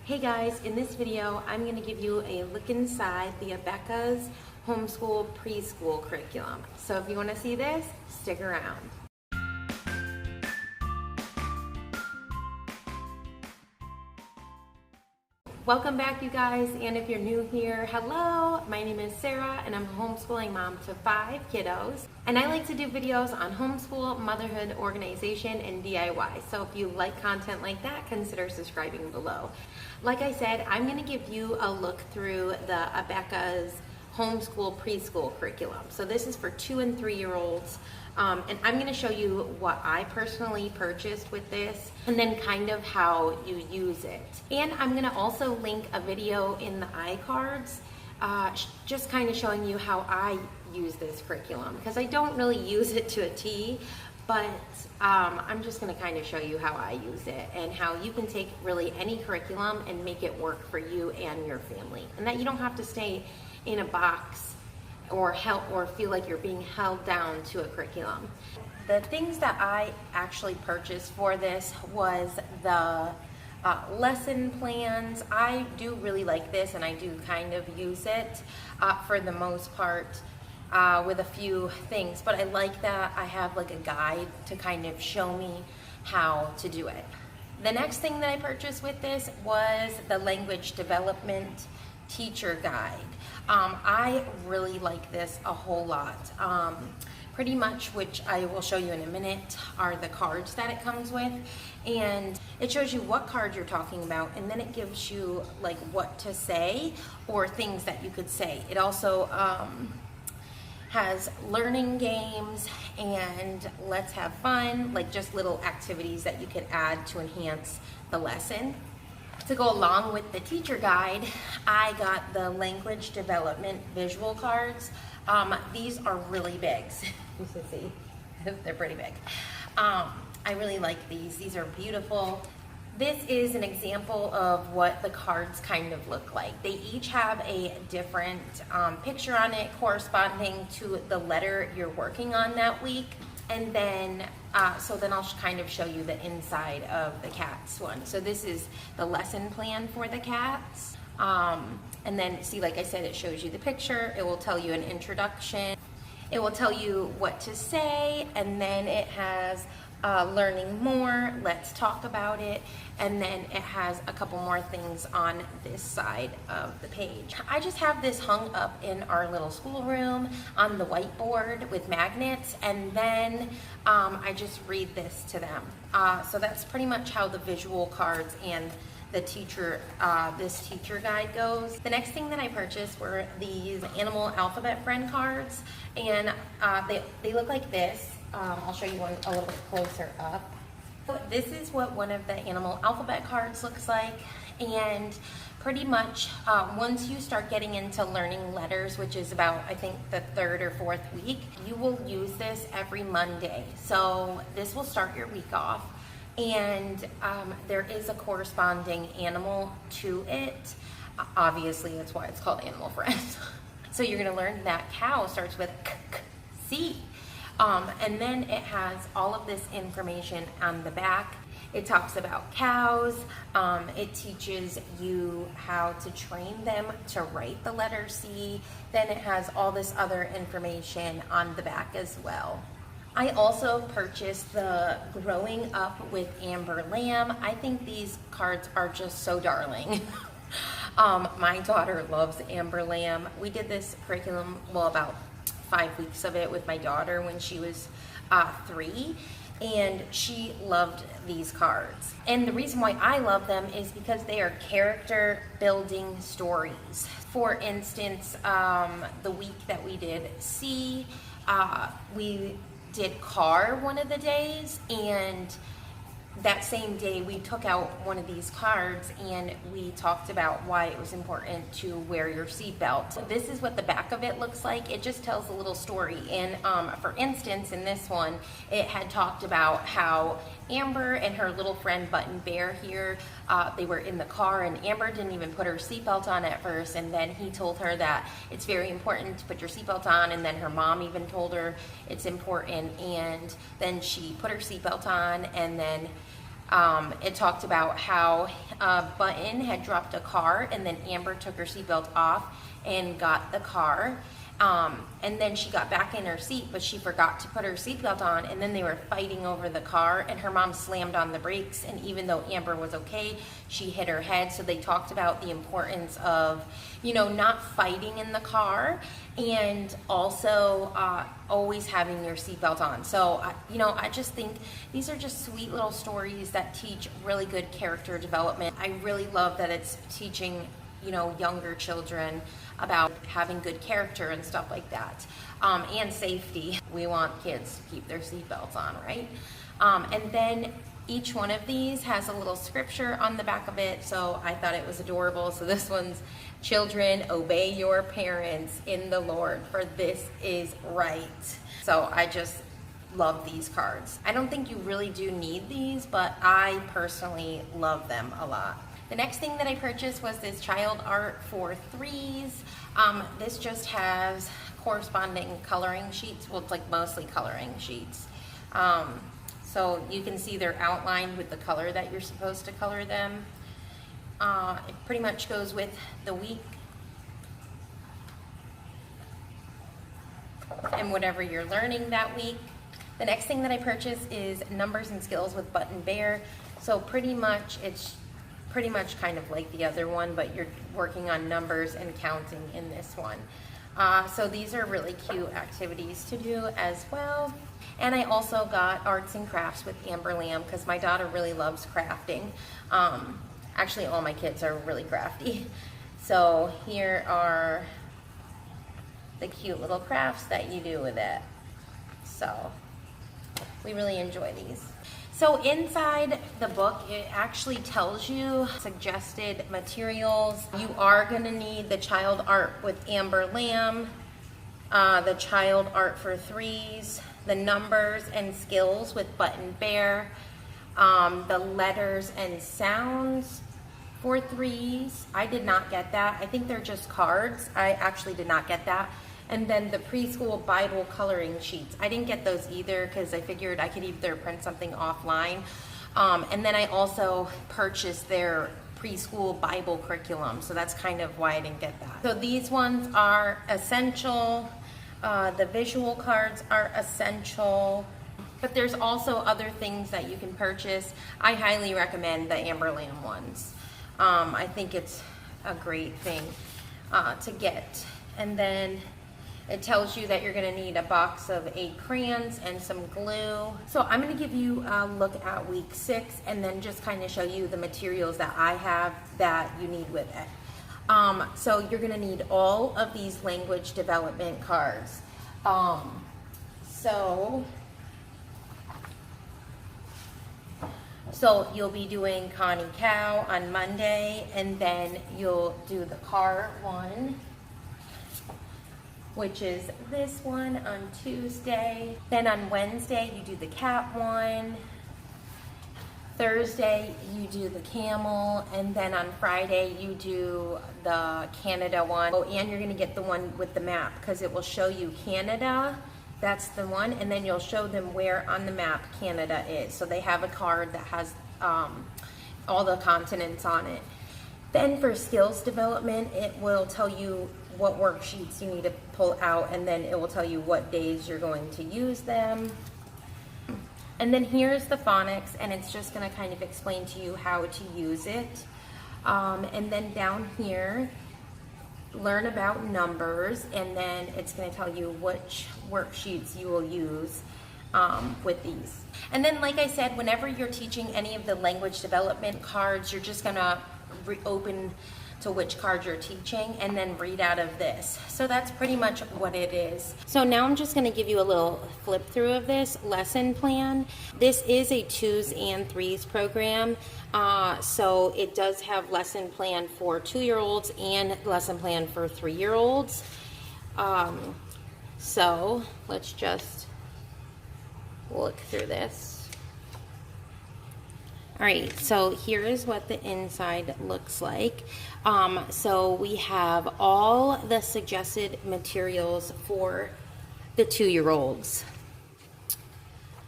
Hey guys, in this video, I'm going to give you a look inside the Abeka's homeschool preschool curriculum. So if you want to see this, stick around. Welcome back, you guys, and if you're new here, hello, my name is Sarah and I'm a homeschooling mom to 5 kiddos, and I like to do videos on homeschool, motherhood, organization, and DIY. So if you like content like that, consider subscribing below. Like I said, I'm going to give you a look through the Abeka's homeschool preschool curriculum. So this is for 2 and 3-year-olds. And I'm going to show you what I personally purchased with this and then kind of how you use it. And I'm going to also link a video in the iCards just kind of showing you how I use this curriculum, because I don't really use it to a T, but I'm just going to kind of show you how I use it and how you can take really any curriculum and make it work for you and your family, and that you don't have to stay in a box or feel like you're being held down to a curriculum. The things that I actually purchased for this was the lesson plans. I do really like this, and I do kind of use it for the most part with a few things, but I like that I have like a guide to kind of show me how to do it. The next thing that I purchased with this was the language development teacher guide. I really like this a whole lot. Pretty much, which I will show you in a minute, are the cards that it comes with, and it shows you what card you're talking about, and then it gives you like what to say or things that you could say. It also has learning games and let's have fun, like just little activities that you could add to enhance the lesson. To go along with the teacher guide, I got the language development visual cards. These are really big. You can see, they're pretty big. I really like these. These are beautiful. This is an example of what the cards kind of look like. They each have a different picture on it corresponding to the letter you're working on that week. And then, so then I'll kind of show you the inside of the cats one. So this is the lesson plan for the cats. And then see, like I said, it shows you the picture. It will tell you an introduction. It will tell you what to say. And then it has learning more, let's talk about it, and then it has a couple more things on this side of the page. I just have this hung up in our little schoolroom on the whiteboard with magnets, and then I just read this to them. So that's pretty much how the visual cards and the teacher, this teacher guide goes. The next thing that I purchased were these animal alphabet friend cards, and they look like this. I'll show you one a little bit closer up. This is what one of the animal alphabet cards looks like, and pretty much once you start getting into learning letters, which is about, I think, the 3rd or 4th week, you will use this every Monday. So this will start your week off, and there is a corresponding animal to it. Obviously, that's why it's called Animal Friends. So you're going to learn that cow starts with C. And then it has all of this information on the back. It talks about cows. It teaches you how to train them to write the letter C. Then it has all this other information on the back as well. I also purchased the Growing Up with Amber Lamb. I think these cards are just so darling. My daughter loves Amber Lamb. We did this curriculum, well, about 5 weeks of it with my daughter when she was 3, and she loved these cards. And the reason why I love them is because they are character building stories. For instance, the week that we did C, we did car one of the days, and that same day we took out one of these cards and we talked about why it was important to wear your seatbelt. So this is what the back of it looks like. It just tells a little story. And for instance, in this one, it had talked about how Amber and her little friend Button Bear here, they were in the car, and Amber didn't even put her seatbelt on at first, and then he told her that it's very important to put your seatbelt on, and then her mom even told her it's important, and then she put her seatbelt on, and then It talked about how Button had dropped a car, and then Amber took her seatbelt off and got the car. And then she got back in her seat, but she forgot to put her seatbelt on, and then they were fighting over the car, and her mom slammed on the brakes, and even though Amber was okay, she hit her head. So they talked about the importance of, you know, not fighting in the car, and also always having your seatbelt on. So, you know, I just think these are just sweet little stories that teach really good character development. I really love that it's teaching, you know, younger children about having good character and stuff like that, and safety. We want kids to keep their seatbelts on, right? And then each one of these has a little scripture on the back of it, so I thought it was adorable. So this one's, children, obey your parents in the Lord, for this is right. So I just love these cards. I don't think you really do need these, but I personally love them a lot. The next thing that I purchased was this child art for 3's. This just has corresponding coloring sheets. Well, it's like mostly coloring sheets. So you can see they're outlined with the color that you're supposed to color them. It pretty much goes with the week and whatever you're learning that week. The next thing that I purchased is numbers and skills with Button Bear. So pretty much it's pretty much kind of like the other one, but you're working on numbers and counting in this one. So these are really cute activities to do as well. And I also got arts and crafts with Amber Lamb because my daughter really loves crafting. Actually, all my kids are really crafty. So here are the cute little crafts that you do with it. So we really enjoy these. So inside the book, it actually tells you suggested materials. You are gonna need the child art with Amber Lamb, the child art for 3's, the numbers and skills with Button Bear, the letters and sounds for 3's. I did not get that. I think they're just cards. I actually did not get that. And then the preschool Bible coloring sheets. I didn't get those either because I figured I could either print something offline. And then I also purchased their preschool Bible curriculum. So that's kind of why I didn't get that. So these ones are essential. The visual cards are essential. But there's also other things that you can purchase. I highly recommend the Amber Lamb ones. I think it's a great thing to get. And then it tells you that you're gonna need a box of 8 crayons and some glue. So I'm gonna give you a look at week 6 and then just kind of show you the materials that I have that you need with it. So you're gonna need all of these language development cards. So you'll be doing Connie Cow on Monday, and then you'll do the car one, which is this one, on Tuesday. Then on Wednesday, you do the cat one. Thursday, you do the camel. And then on Friday, you do the Canada one. Oh, and you're gonna get the one with the map because it will show you Canada. That's the one. And then you'll show them where on the map Canada is. So they have a card that has all the continents on it. Then for skills development, it will tell you what worksheets you need to pull out, and then it will tell you what days you're going to use them. And then here's the phonics, and it's just going to kind of explain to you how to use it. And then down here, learn about numbers, and then it's going to tell you which worksheets you will use with these. And then, like I said, whenever you're teaching any of the language development cards, you're just going to open to which card you're teaching and then read out of this. So that's pretty much what it is. So now I'm just going to give you a little flip through of this lesson plan. This is a 2's and 3's program. So it does have lesson plan for 2-year-olds and lesson plan for 3-year-olds. So let's just look through this. All right, so here is what the inside looks like. So we have all the suggested materials for the 2-year-olds.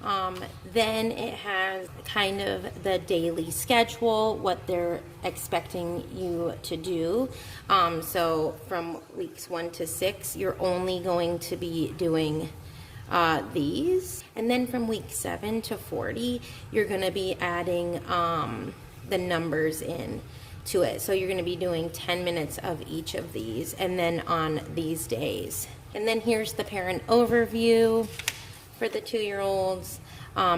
Then it has kind of the daily schedule, what they're expecting you to do. So from weeks 1 to 6, you're only going to be doing these. And then from week 7 to 40, you're going to be adding the numbers in to it. So you're going to be doing 10 minutes of each of these, and then on these days. And then here's the parent overview for the 2-year-olds.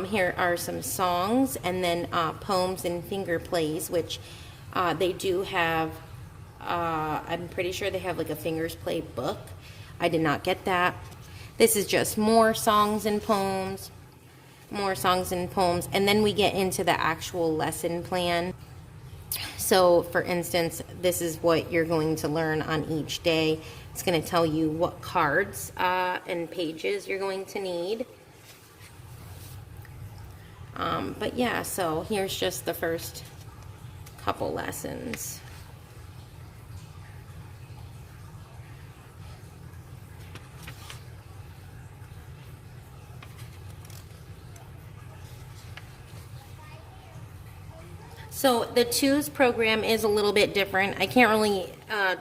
Here are some songs, and then poems and finger plays, which they do have. I'm pretty sure they have like a fingers play book. I did not get that. This is just more songs and poems, and then we get into the actual lesson plan. So for instance, this is what you're going to learn on each day. It's going to tell you what cards and pages you're going to need. But yeah, so here's just the first couple lessons. So the 2's program is a little bit different. I can't really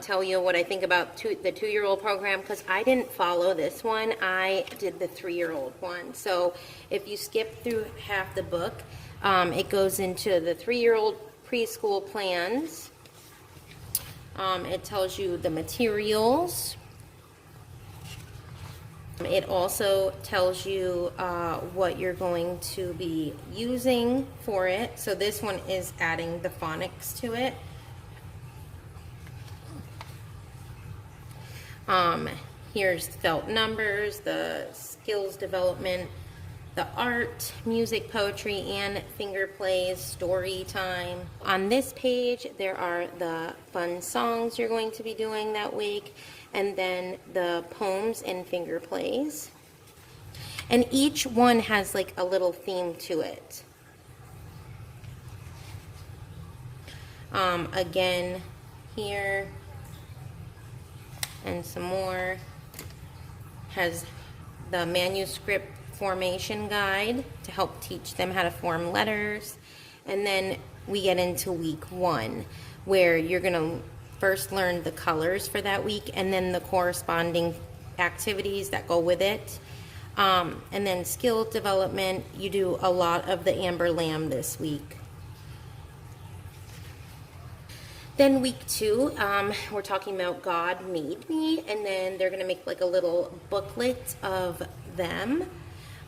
tell you what I think about the 2-year-old program because I didn't follow this one. I did the 3-year-old one. So if you skip through half the book, it goes into the 3-year-old preschool plans. It tells you the materials. It also tells you what you're going to be using for it. So this one is adding the phonics to it. Here's felt numbers, the skills development, the art, music, poetry, and finger plays, story time. On this page, there are the fun songs you're going to be doing that week, and then the poems and finger plays. And each one has like a little theme to it. Again, here, and some more, has the manuscript formation guide to help teach them how to form letters. And then we get into week 1, where you're going to first learn the colors for that week and then the corresponding activities that go with it. And then skill development, you do a lot of the Amber Lamb this week. Then week 2, we're talking about God Made Me, and then they're going to make like a little booklet of them.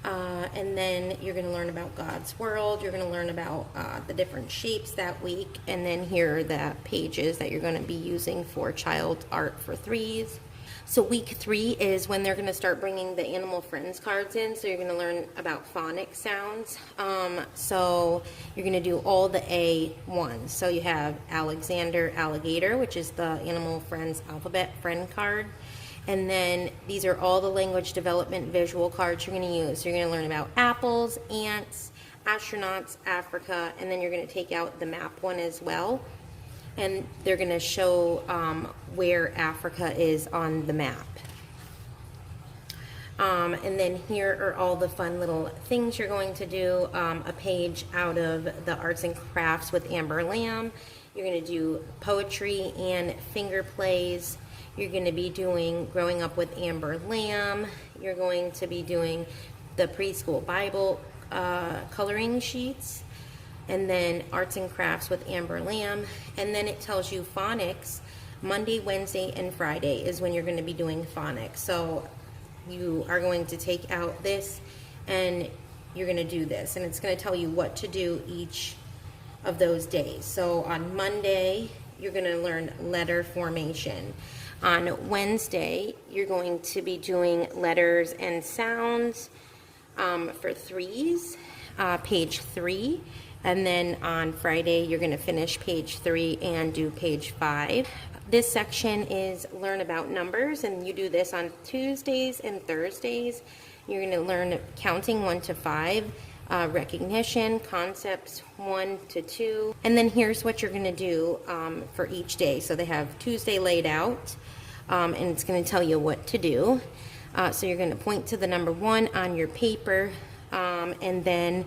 And then you're going to learn about God's world. You're going to learn about the different shapes that week. And then here are the pages that you're going to be using for child art for 3's. So week 3 is when they're going to start bringing the Animal Friends cards in. So you're going to learn about phonic sounds. So you're going to do all the A ones. So you have Alexander, Alligator, which is the Animal Friends alphabet friend card. And then these are all the language development visual cards you're going to use. So you're going to learn about apples, ants, astronauts, Africa, and then you're going to take out the map one as well. And they're going to show where Africa is on the map. And then here are all the fun little things you're going to do. A page out of the arts and crafts with Amber Lamb. You're going to do poetry and finger plays. You're going to be doing Growing Up with Amber Lamb. You're going to be doing the preschool Bible coloring sheets. And then arts and crafts with Amber Lamb. And then it tells you phonics. Monday, Wednesday, and Friday is when you're going to be doing phonics. So you are going to take out this and you're going to do this. And it's going to tell you what to do each of those days. So on Monday, you're going to learn letter formation. On Wednesday, you're going to be doing letters and sounds for 3's, page 3. And then on Friday, you're going to finish page 3 and do page 5. This section is learn about numbers, and you do this on Tuesdays and Thursdays. You're going to learn counting 1 to 5, recognition, concepts 1 to 2. And then here's what you're going to do for each day. So they have Tuesday laid out, and it's going to tell you what to do. So you're going to point to the number 1 on your paper. and then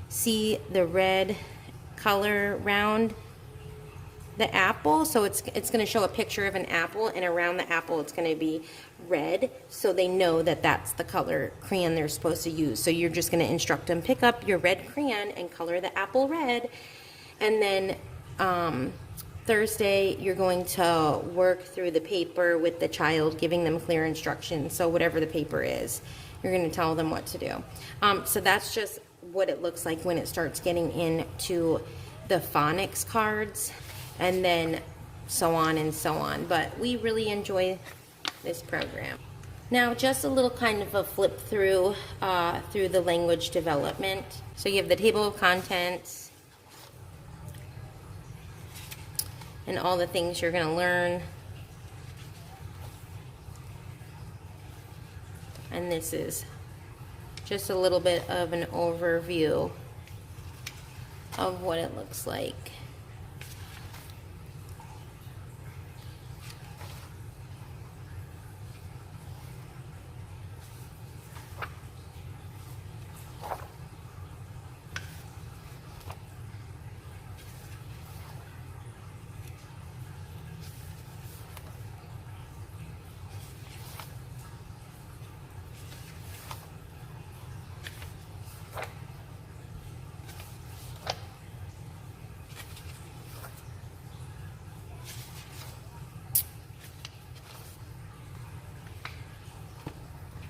see the red color around the apple. So it's going to show a picture of an apple, and around the apple it's going to be red, so they know that that's the color crayon they're supposed to use. So you're just going to instruct them, pick up your red crayon and color the apple red. And then Thursday you're going to work through the paper with the child, giving them clear instructions. So whatever the paper is, you're going to tell them what to do. So that's just what it looks like when it starts getting into the phonics cards, and then so on and so on. But we really enjoy this program. Now, just a little kind of a flip through through the language development. So you have the table of contents and all the things you're going to learn. And this is just a little bit of an overview of what it looks like.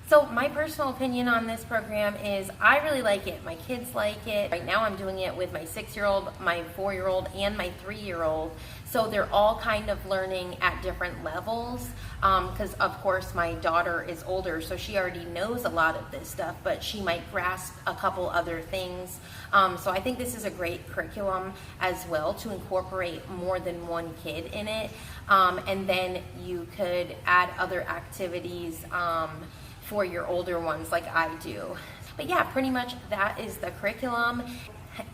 So my personal opinion on this program is I really like it. My kids like it. Right now I'm doing it with my 6-year-old, my 4-year-old, and my 3-year-old. So they're all kind of learning at different levels, because of course my daughter is older, so she already knows a lot of this stuff, but she might grasp a couple other things. So I think this is a great curriculum as well to incorporate more than one kid in it. And then you could add other activities for your older ones like I do. But yeah, pretty much that is the curriculum.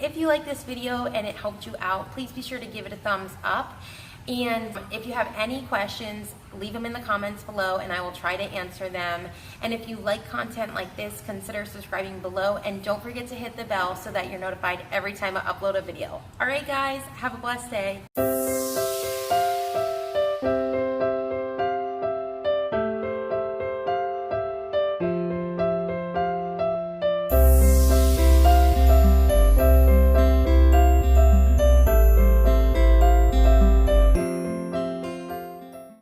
If you like this video and it helped you out, please be sure to give it a thumbs up. And if you have any questions, leave them in the comments below and I will try to answer them. And if you like content like this, consider subscribing below, and don't forget to hit the bell so that you're notified every time I upload a video. All right guys, have a blessed day.